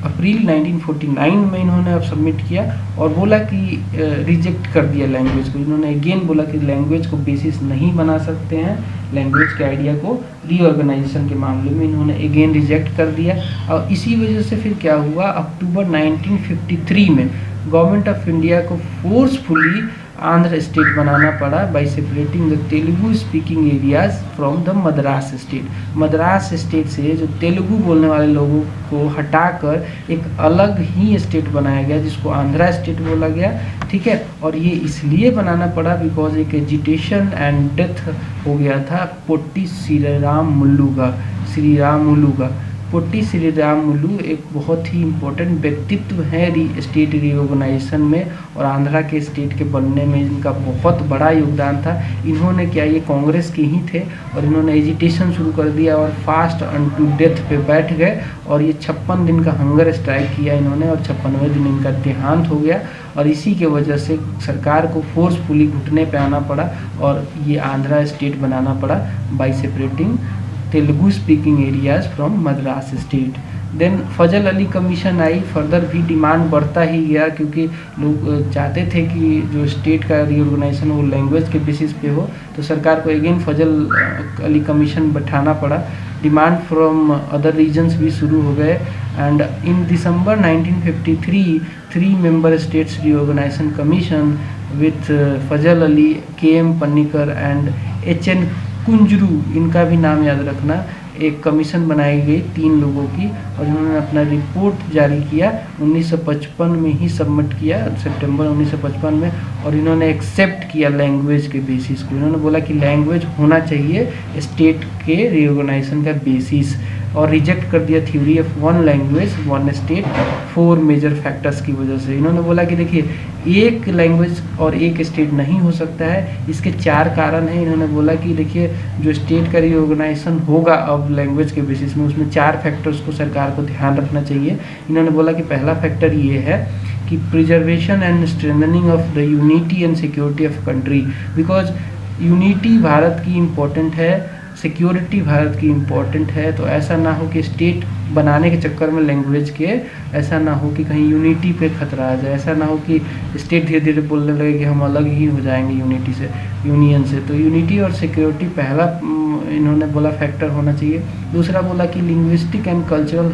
अप्रैल 1949 में इन्होंने अब सबमिट किया और बोला कि रिजेक्ट कर दिया लैंग्वेज को। इन्होंने अगेन बोला कि लैंग्वेज को बेसिस नहीं बना सकते हैं, लैंग्वेज के आइडिया को रीऑर्गेनाइजेशन के मामले में इन्होंने अगेन रिजेक्ट कर दिया। और इसी वजह से फिर क्या हुआ, अक्टूबर 1953 में गवर्नमेंट ऑफ इंडिया को फोर्सफुली आंध्र स्टेट बनाना पड़ा by separating the Telugu speaking areas from the Madras state. Madras state से जो तेलुगु बोलने वाले लोगों को हटाकर एक अलग ही स्टेट बनाया गया जिसको आंध्रा स्टेट बोला गया, ठीक है। और ये इसलिए बनाना पड़ा बिकॉज एक एजिटेशन एंड डेथ हो गया था पोट्टी श्रीरामुलु का। पोट्टी श्रीरामुलु एक बहुत ही इम्पोर्टेंट व्यक्तित्व है स्टेट रीऑर्गेनाइजेशन में और आंध्रा के स्टेट के बनने में इनका बहुत बड़ा योगदान था। इन्होंने क्या, ये कांग्रेस के ही थे और इन्होंने एजिटेशन शुरू कर दिया और फास्ट अनटू डेथ पे बैठ गए और ये 56 दिन का हंगर स्ट्राइक किया इन्होंने और 56वें दिन इनका देहांत हो गया। और इसी के वजह से सरकार को फोर्सफुली घुटने पे आना पड़ा और ये आंध्रा स्टेट बनाना पड़ा by separating Telugu speaking areas from Madras state. Then Fazal Ali commission आई, फर्दर भी डिमांड बढ़ता ही गया क्योंकि लोग चाहते थे कि जो स्टेट का रीऑर्गेनाइजेशन वो लैंग्वेज के बेसिस पे हो, तो सरकार को अगेन फजल अली कमीशन बैठाना पड़ा। डिमांड फ्रॉम अदर रीजन्स भी शुरू हो गए and in December 1953 3 member states reorganisation commission with Fazal Ali, KM Panikkar and HN Kunzru, इनका भी नाम याद रखना, एक कमीशन बनाई गई 3 लोगों की और इन्होंने अपना रिपोर्ट जारी किया 1955 में ही सबमिट किया, सितंबर 1955 में। और इन्होंने एक्सेप्ट किया लैंग्वेज के बेसिस को। इन्होंने बोला कि लैंग्वेज होना चाहिए स्टेट के रीऑर्गेनाइजेशन का बेसिस और रिजेक्ट कर दिया theory of 1 language 1 state 4 major factors की वजह से। इन्होंने बोला कि देखिए एक लैंग्वेज और एक स्टेट नहीं हो सकता है, इसके 4 कारण हैं। इन्होंने बोला कि देखिए जो स्टेट का रीऑर्गेनाइजेशन होगा अब लैंग्वेज के बेसिस में, उसमें 4 फैक्टर्स को सरकार को ध्यान रखना चाहिए। इन्होंने बोला कि पहला फैक्टर ये है कि preservation and strengthening of the unity and security of country, because unity Bharat की इम्पोर्टेंट है, सिक्योरिटी भारत की इम्पोर्टेंट है। तो ऐसा ना हो कि स्टेट बनाने के चक्कर में लैंग्वेज के ऐसा ना हो कि कहीं यूनिटी पे खतरा आ जाए, ऐसा ना हो कि स्टेट धीरे धीरे बोलने लगे कि हम अलग ही हो जाएंगे यूनियन से। तो यूनिटी और सिक्योरिटी पहला इन्होंने बोला फैक्टर होना चाहिए। दूसरा बोला कि लिंग्विस्टिक एंड कल्चरल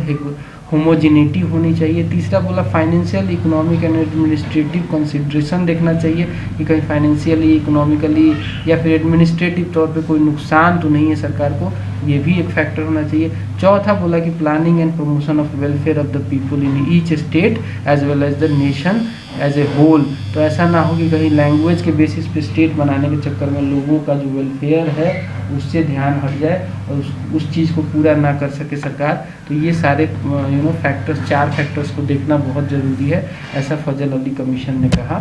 होमोजिनिटी होनी चाहिए। तीसरा बोला financial, economic and administrative consideration देखना चाहिए कि कहीं फाइनेंशियली, इकोनॉमिकली या फिर एडमिनिस्ट्रेटिव तौर पे कोई नुकसान तो नहीं है सरकार को, ये भी एक फैक्टर होना चाहिए। चौथा बोला कि planning and promotion of welfare of the people in each state as well as the nation as a whole. तो ऐसा ना हो कि कहीं लैंग्वेज के बेसिस पे स्टेट बनाने के चक्कर में लोगों का जो वेलफेयर है उससे ध्यान हट जाए और उस चीज़ को पूरा ना कर सके सरकार। तो ये सारे फैक्टर्स, 4 फैक्टर्स को देखना बहुत ज़रूरी है, ऐसा फजल अली कमीशन ने कहा।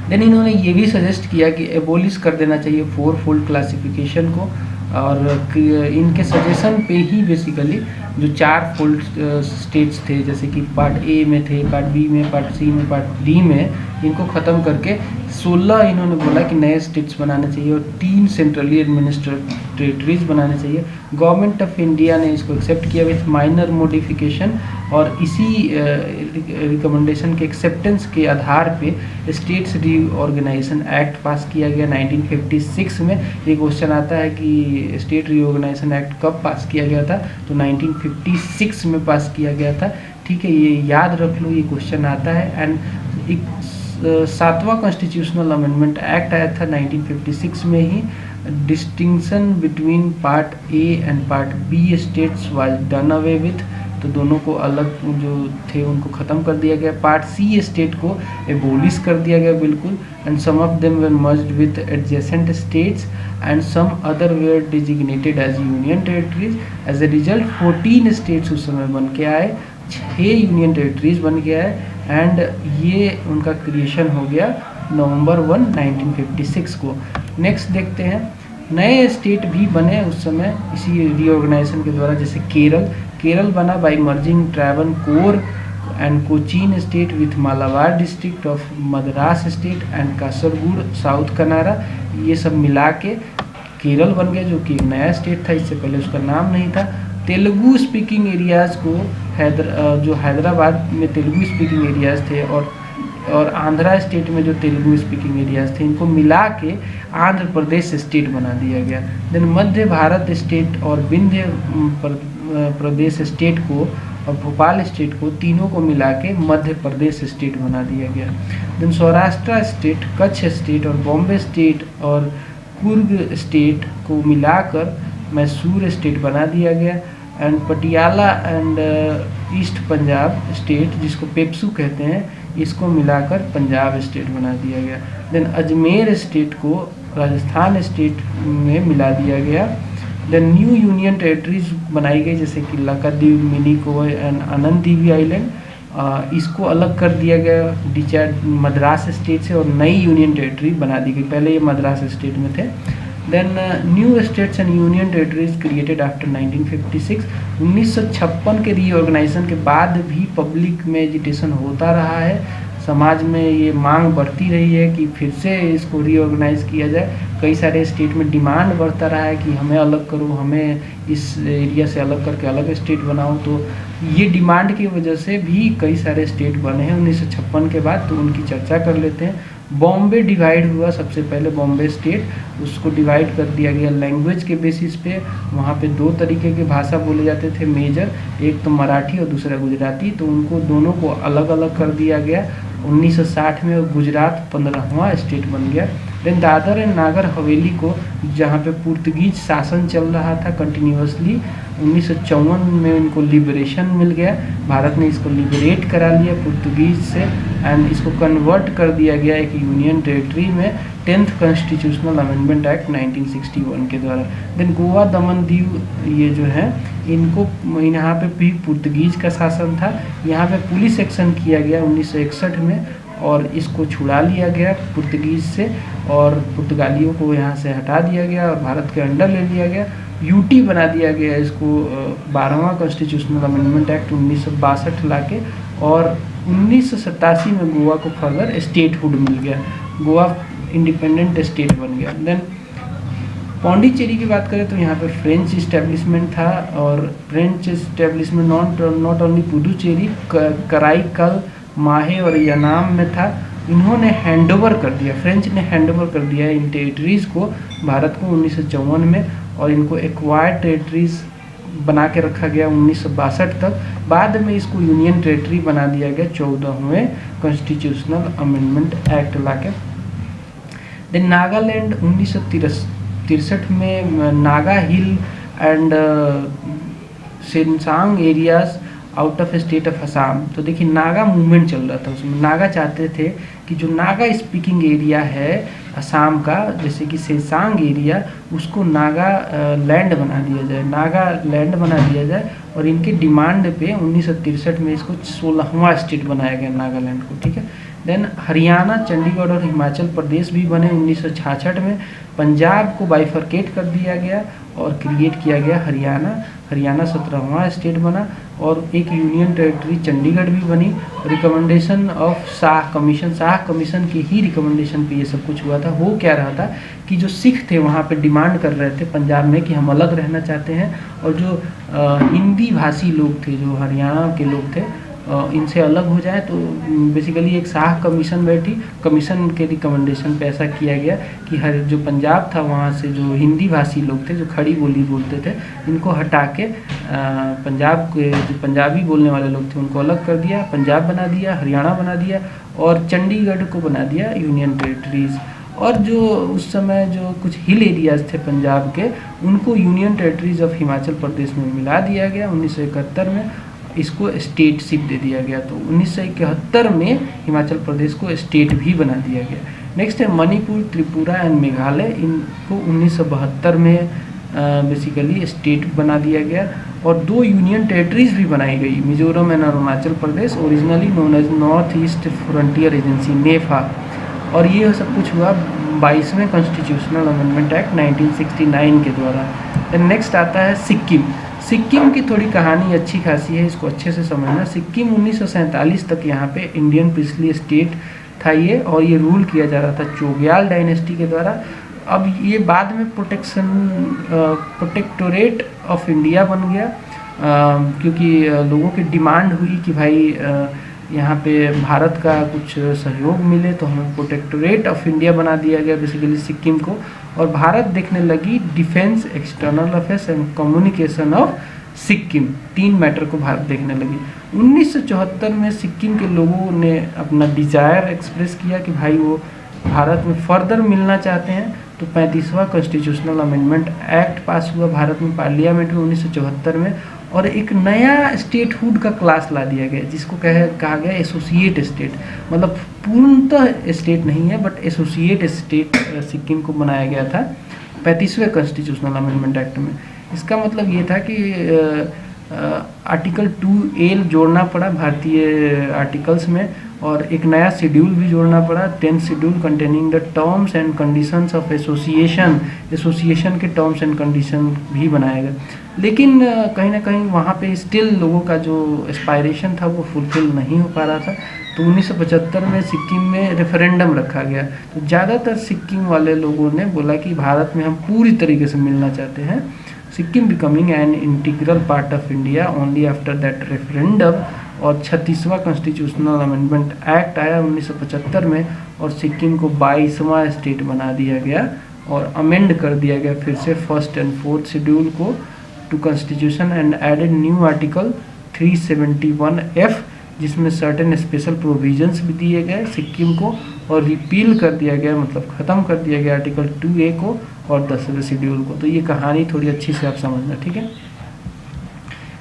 देन इन्होंने ये भी सजेस्ट किया कि एबोलिश कर देना चाहिए 4 फोल्ड क्लासिफिकेशन को, और इनके सजेशन पे ही बेसिकली जो 4 फोल्ड स्टेट्स थे, जैसे कि पार्ट ए में थे, पार्ट बी में, पार्ट सी में, पार्ट डी में, इनको ख़त्म करके 16 इन्होंने बोला कि नए स्टेट्स बनाने चाहिए और 3 सेंट्रली एडमिनिस्ट्रेटेड टेरिटरीज बनाने चाहिए। गवर्नमेंट ऑफ इंडिया ने इसको एक्सेप्ट किया विथ माइनर मॉडिफिकेशन, और इसी रिकमेंडेशन के एक्सेप्टेंस के आधार पे स्टेट्स रीऑर्गेनाइजेशन एक्ट पास किया गया 1956 में। ये क्वेश्चन आता है कि स्टेट रीऑर्गेनाइजेशन एक्ट कब पास किया गया था, तो 1956 में पास किया गया था। ठीक है, ये याद रख लो, ये क्वेश्चन आता है। एंड एक 7वां कॉन्स्टिट्यूशनल अमेंडमेंट एक्ट आया था 1956 में ही। Distinction between part A and part B states was done away with, तो दोनों को अलग जो थे उनको ख़त्म कर दिया गया। पार्ट सी स्टेट को एबोलिश कर दिया गया बिल्कुल, and some of them were merged with adjacent states and some other were designated as union territories. As a result 14 states उस समय बन के आए, 6 यूनियन टेरिटरीज बन के आए, एंड ये उनका क्रिएशन हो गया नवंबर 1, 1956 को। नेक्स्ट देखते हैं, नए स्टेट भी बने उस समय इसी रीऑर्गेनाइजेशन के द्वारा, जैसे केरल बना by merging Travancore and Cochin state with Malabar district of Madras state and Kasaragod South Kanara. ये सब मिला के केरल बन गया, जो कि एक नया स्टेट था, इससे पहले उसका नाम नहीं था। तेलुगु स्पीकिंग एरियाज़ को जो हैदराबाद में तेलुगु स्पीकिंग एरियाज़ थे और आंध्रा स्टेट में जो तेलुगु स्पीकिंग एरियाज़ थे, इनको मिला के आंध्र प्रदेश स्टेट बना दिया गया। देन मध्य भारत स्टेट और विंध्य प्रदेश स्टेट को और भोपाल स्टेट को, तीनों को मिला के मध्य प्रदेश स्टेट बना दिया गया। Then Saurashtra state, Kutch state और बॉम्बे स्टेट और कुर्ग स्टेट को मिलाकर मैसूर स्टेट बना दिया गया। And Patiala and east Punjab state, जिसको पेप्सू कहते हैं, इसको मिलाकर पंजाब स्टेट बना दिया गया। देन अजमेर स्टेट को राजस्थान स्टेट में मिला दिया गया। देन न्यू यूनियन टेरिटरीज बनाई गई, जैसे कि लक्षद्वीप, मिनिकोय एंड अनंत द्वीप आइलैंड, इसको अलग कर दिया गया डिचार्ज मद्रास स्टेट से, और नई यूनियन टेरिटरी बना दी गई। पहले ये मद्रास स्टेट में थे। Then new states and union territories created after 1956। 1956 के रीऑर्गेनाइजेशन के बाद भी पब्लिक में एजिटेशन होता रहा है, समाज में ये मांग बढ़ती रही है कि फिर से इसको रीऑर्गेनाइज किया जाए। कई सारे स्टेट में डिमांड बढ़ता रहा है कि हमें अलग करो, हमें इस एरिया से अलग करके अलग स्टेट बनाओ। तो ये डिमांड की वजह से भी कई सारे स्टेट बने हैं 1956 के बाद, तो उनकी चर्चा कर लेते हैं। बॉम्बे डिवाइड हुआ सबसे पहले, बॉम्बे स्टेट, उसको डिवाइड कर दिया गया लैंग्वेज के बेसिस पे। वहाँ पे 2 तरीके की भाषा बोले जाते थे मेजर, एक तो मराठी और दूसरा गुजराती, तो उनको दोनों को अलग अलग कर दिया गया। 1960 में गुजरात 15वां स्टेट बन गया। देन दादर एंड नागर हवेली को, जहाँ पे पुर्तगीज शासन चल रहा था कंटिन्यूसली, 1954 में उनको लिबरेशन मिल गया, भारत ने इसको लिबरेट करा लिया पुर्तगीज से, एंड इसको कन्वर्ट कर दिया गया एक यूनियन टेरिटरी में 10th कॉन्स्टिट्यूशनल अमेंडमेंट एक्ट 1961 के द्वारा। देन गोवा, दमन, दीव, ये जो है इनको, यहाँ पे भी पुर्तगीज का शासन था। यहाँ पे पुलिस एक्शन किया गया 1961 में, और इसको छुड़ा लिया गया पुर्तगीज से, और पुर्तगालियों को यहाँ से हटा दिया गया और भारत के अंडर ले लिया गया। यूटी बना दिया गया इसको 12वां कॉन्स्टिट्यूशनल अमेंडमेंट एक्ट 1962 लाके, और 1987 में गोवा को फर्दर स्टेटहुड मिल गया, गोवा इंडिपेंडेंट स्टेट बन गया। देन पौंडीचेरी की बात करें तो यहाँ पे फ्रेंच इस्टेब्लिशमेंट था, और French establishment not only Puducherry, Karaikal, माहे और यानाम में था। इन्होंने हैंडओवर कर दिया, फ्रेंच ने हैंडओवर कर दिया इन टेरिटरीज़ को भारत को 1954 में, और इनको एक्वायर्ड टेरिटरीज बना के रखा गया 1962 तक। बाद में इसको यूनियन टेरिटरी बना दिया गया 14वें कॉन्स्टिट्यूशनल अमेंडमेंट एक्ट लाके। देन नागालैंड 1963 में Naga hill and Tuensang areas out of state of Assam. तो देखिए नागा मूवमेंट चल रहा था उसमें, नागा चाहते थे कि जो नागा स्पीकिंग एरिया है असम का, जैसे कि सेंसांग एरिया, उसको नागा लैंड बना दिया जाए, नागा लैंड बना दिया जाए, और इनके डिमांड पे 1963 में इसको 16वां स्टेट बनाया गया नागालैंड को। ठीक है, देन हरियाणा, चंडीगढ़ और हिमाचल प्रदेश भी बने 1966 में। पंजाब को बाइफरकेट कर दिया गया और क्रिएट किया गया हरियाणा 17वां स्टेट बना और एक यूनियन टेरिटरी चंडीगढ़ भी बनी। रिकमेंडेशन ऑफ शाह कमीशन के ही रिकमेंडेशन पे ये सब कुछ हुआ था। हो क्या रहा था कि जो सिख थे वहाँ पे डिमांड कर रहे थे पंजाब में कि हम अलग रहना चाहते हैं, और जो हिंदी भाषी लोग थे, जो हरियाणा के लोग थे, इनसे अलग हो जाए। तो बेसिकली एक शाह कमीशन बैठी, कमीशन के रिकमेंडेशन पे ऐसा किया गया कि हर जो पंजाब था वहाँ से जो हिंदी भाषी लोग थे, जो खड़ी बोली बोलते थे, इनको हटा के पंजाब के जो पंजाबी बोलने वाले लोग थे उनको अलग कर दिया, पंजाब बना दिया, हरियाणा बना दिया और चंडीगढ़ को बना दिया यूनियन टेरिटरीज़। और जो उस समय जो कुछ हिल एरियाज़ थे पंजाब के, उनको union territories of Himachal Pradesh में मिला दिया गया 1971 में। इसको स्टेटशिप दे दिया गया। तो 1971 में हिमाचल प्रदेश को स्टेट भी बना दिया गया। नेक्स्ट है मणिपुर, त्रिपुरा एंड मेघालय, इनको 1972 में बेसिकली स्टेट बना दिया गया और 2 यूनियन टेरिटरीज भी बनाई गई, Mizoram and Arunachal Pradesh, originally known as North East Frontier Agency NEFA. और ये सब कुछ हुआ 22वें कॉन्स्टिट्यूशनल अमेंडमेंट एक्ट 1969 के द्वारा। नेक्स्ट आता है सिक्किम की थोड़ी कहानी अच्छी खासी है, इसको अच्छे से समझना। सिक्किम 1947 तक यहाँ पे इंडियन पिछली स्टेट था ये, और ये रूल किया जा रहा था चोग्याल डायनेस्टी के द्वारा। अब ये बाद में प्रोटेक्टोरेट ऑफ इंडिया बन गया, क्योंकि लोगों की डिमांड हुई कि भाई यहाँ पे भारत का कुछ सहयोग मिले, तो हमें प्रोटेक्टोरेट ऑफ इंडिया बना दिया गया बेसिकली सिक्किम को। और भारत देखने लगी defence, external affairs and communication of Sikkim, 3 matter को भारत देखने लगी। 1974 में सिक्किम के लोगों ने अपना डिज़ायर एक्सप्रेस किया कि भाई वो भारत में फर्दर मिलना चाहते हैं। तो 35वां कॉन्स्टिट्यूशनल अमेंडमेंट एक्ट पास हुआ भारत में पार्लियामेंट में 1974 में, और एक नया स्टेटहुड का क्लास ला दिया गया जिसको कहा गया एसोसिएट स्टेट। मतलब पूर्णतः स्टेट नहीं है बट एसोसिएट स्टेट सिक्किम को बनाया गया था 35वें कॉन्स्टिट्यूशनल अमेंडमेंट एक्ट में। इसका मतलब ये था कि आर्टिकल 2A जोड़ना पड़ा भारतीय आर्टिकल्स में, और एक नया शेड्यूल भी जोड़ना पड़ा, 10th schedule containing the terms and conditions of association के टर्म्स एंड कंडीशन भी बनाया गया। लेकिन कहीं ना कहीं वहाँ पे स्टिल लोगों का जो एस्पायरेशन था वो फुलफिल नहीं हो पा रहा था। तो 1975 में सिक्किम में रेफरेंडम रखा गया। तो ज़्यादातर सिक्किम वाले लोगों ने बोला कि भारत में हम पूरी तरीके से मिलना चाहते हैं, Sikkim becoming an integral part of India only after that referendum. और 36वां कॉन्स्टिट्यूशनल अमेंडमेंट एक्ट आया 1975 में, और सिक्किम को 22वां स्टेट बना दिया गया और अमेंड कर दिया गया फिर से 1st and 4th शेड्यूल को to constitution and added new article 371F, जिसमें सर्टेन स्पेशल प्रोविजंस भी दिए गए सिक्किम को, और रिपील कर दिया गया, मतलब ख़त्म कर दिया गया आर्टिकल 2A को और 10वें शेड्यूल को। तो ये कहानी थोड़ी अच्छी से आप समझना, ठीक है।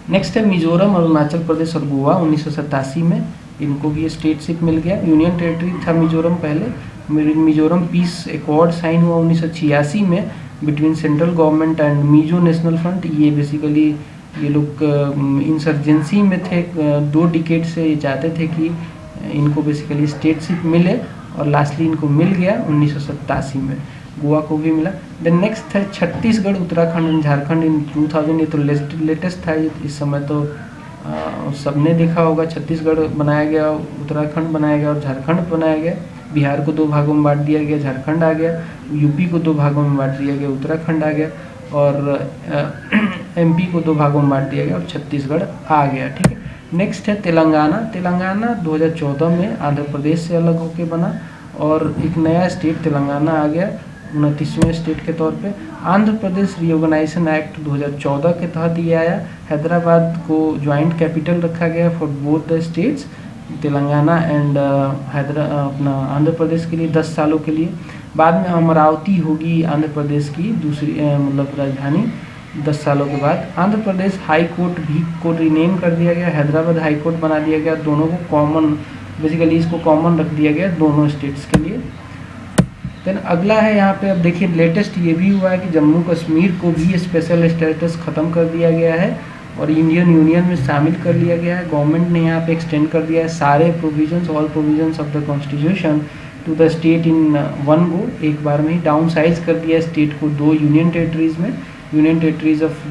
नेक्स्ट है मिजोरम, अरुणाचल प्रदेश और गोवा। 1987 में इनको भी स्टेटशिप मिल गया। यूनियन टेरिटरी था मिजोरम पहले। मिजोरम पीस एकॉर्ड साइन हुआ 1986 में between central government and Mizo national front. ये बेसिकली ये लोग इंसर्जेंसी में थे, 2 डिकेड से ये चाहते थे कि इनको बेसिकली स्टेटशिप मिले, और लास्टली इनको मिल गया 1987 में। गोवा को भी मिला। देन नेक्स्ट है छत्तीसगढ़, उत्तराखंड एंड झारखंड इन 2000। ये तो लेटेस्ट था, इस समय तो सबने देखा होगा। छत्तीसगढ़ बनाया गया, उत्तराखंड बनाया गया और झारखंड बनाया गया। बिहार को 2 भागों में बांट दिया गया, झारखंड आ गया। यूपी को 2 भागों में बांट दिया गया, उत्तराखंड आ गया। और MP को 2 भागों में बांट दिया गया और छत्तीसगढ़ आ गया, ठीक है। नेक्स्ट है तेलंगाना 2014 में आंध्र प्रदेश से अलग होकर बना, और एक नया स्टेट तेलंगाना आ गया 29वें स्टेट के तौर पे। आंध्र प्रदेश रिओर्गेनाइजेशन एक्ट 2014 के तहत ये आया। हैदराबाद को ज्वाइंट कैपिटल रखा गया for both the states, Telangana and अपना आंध्र प्रदेश के लिए 10 सालों के लिए। बाद में अमरावती होगी आंध्र प्रदेश की दूसरी मतलब राजधानी 10 सालों के बाद। आंध्र प्रदेश हाई कोर्ट भी को रीनेम कर दिया गया, हैदराबाद हाई कोर्ट बना दिया गया। दोनों को कॉमन, बेसिकली इसको कॉमन रख दिया गया दोनों स्टेट्स के लिए। देन अगला है यहाँ पे, अब देखिए लेटेस्ट ये भी हुआ है कि जम्मू कश्मीर को भी स्पेशल स्टेटस ख़त्म कर दिया गया है और इंडियन यूनियन में शामिल कर लिया गया है। गवर्नमेंट ने यहाँ पे एक्सटेंड कर दिया है सारे provisions, all provisions of the constitution to the state in one go, एक बार में ही डाउन साइज कर दिया है स्टेट को 2 यूनियन टेरिटरीज में, union territories of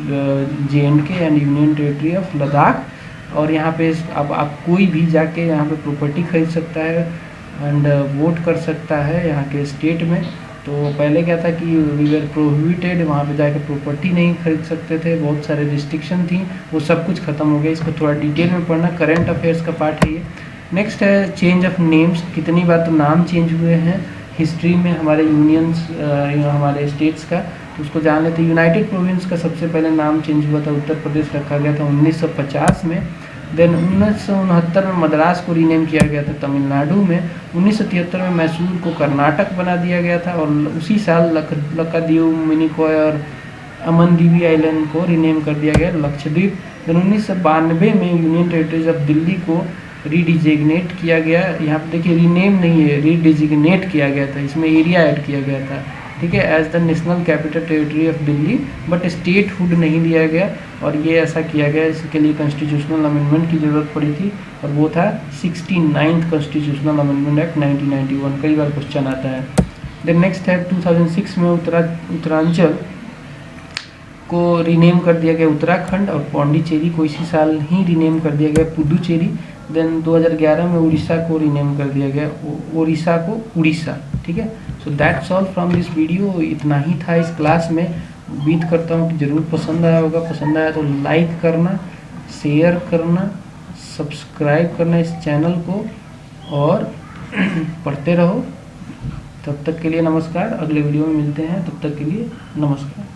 JNK and union territory of Ladakh. और यहाँ पे अब आप कोई भी जाके यहाँ पे प्रॉपर्टी खरीद सकता है एंड वोट कर सकता है यहाँ के स्टेट में। तो पहले क्या था कि वी वर प्रोहिबिटेड, वहाँ पे जाके प्रॉपर्टी नहीं खरीद सकते थे, बहुत सारे रिस्ट्रिक्शन थी, वो सब कुछ खत्म हो गया। इसको थोड़ा डिटेल में पढ़ना, करंट अफेयर्स का पार्ट है ये। नेक्स्ट है चेंज ऑफ नेम्स, कितनी बार तो नाम चेंज हुए हैं हिस्ट्री में हमारे यूनियंस हमारे स्टेट्स का, तो उसको जान लेते हैं। यूनाइटेड प्रोविंस का सबसे पहले नाम चेंज हुआ था, उत्तर प्रदेश रखा गया था 1950 में। देन 1969 में मद्रास को रीनेम किया गया था तमिलनाडु में। 1973 में मैसूर को कर्नाटक बना दिया गया था और उसी साल लक्षद्वीप, मिनिकॉय और अमनदीवी आइलैंड को रीनेम कर दिया गया लक्षद्वीप। देन 1992 में यूनियन टेरिटरीज ऑफ दिल्ली को रीडिजिग्नेट किया गया। यहाँ पे देखिए रीनेम नहीं है, रीडिजिग्नेट किया गया था, इसमें एरिया ऐड किया गया था, ठीक है, as the national capital territory of Delhi, but statehood नहीं दिया गया। और ये ऐसा किया गया, इसके लिए कॉन्स्टिट्यूशनल अमेंडमेंट की ज़रूरत पड़ी थी और वो था 69th कॉन्स्टिट्यूशनल अमेंडमेंट एक्ट 1991। कई बार क्वेश्चन आता है। देन नेक्स्ट है 2006 में उत्तरांचल को रीनेम कर दिया गया उत्तराखंड, और पौंडीचेरी को इसी साल ही रीनेम कर दिया गया पुडुचेरी। देन 2011 में उड़ीसा को रीनेम कर दिया गया ओडिशा को उड़ीसा, ठीक है। So that's all from this video, इतना ही था इस क्लास में। उम्मीद करता हूँ कि ज़रूर पसंद आया होगा। पसंद आया तो लाइक करना, शेयर करना, सब्सक्राइब करना इस चैनल को, और पढ़ते रहो। तब तक के लिए नमस्कार, अगले वीडियो में मिलते हैं, तब तक के लिए नमस्कार।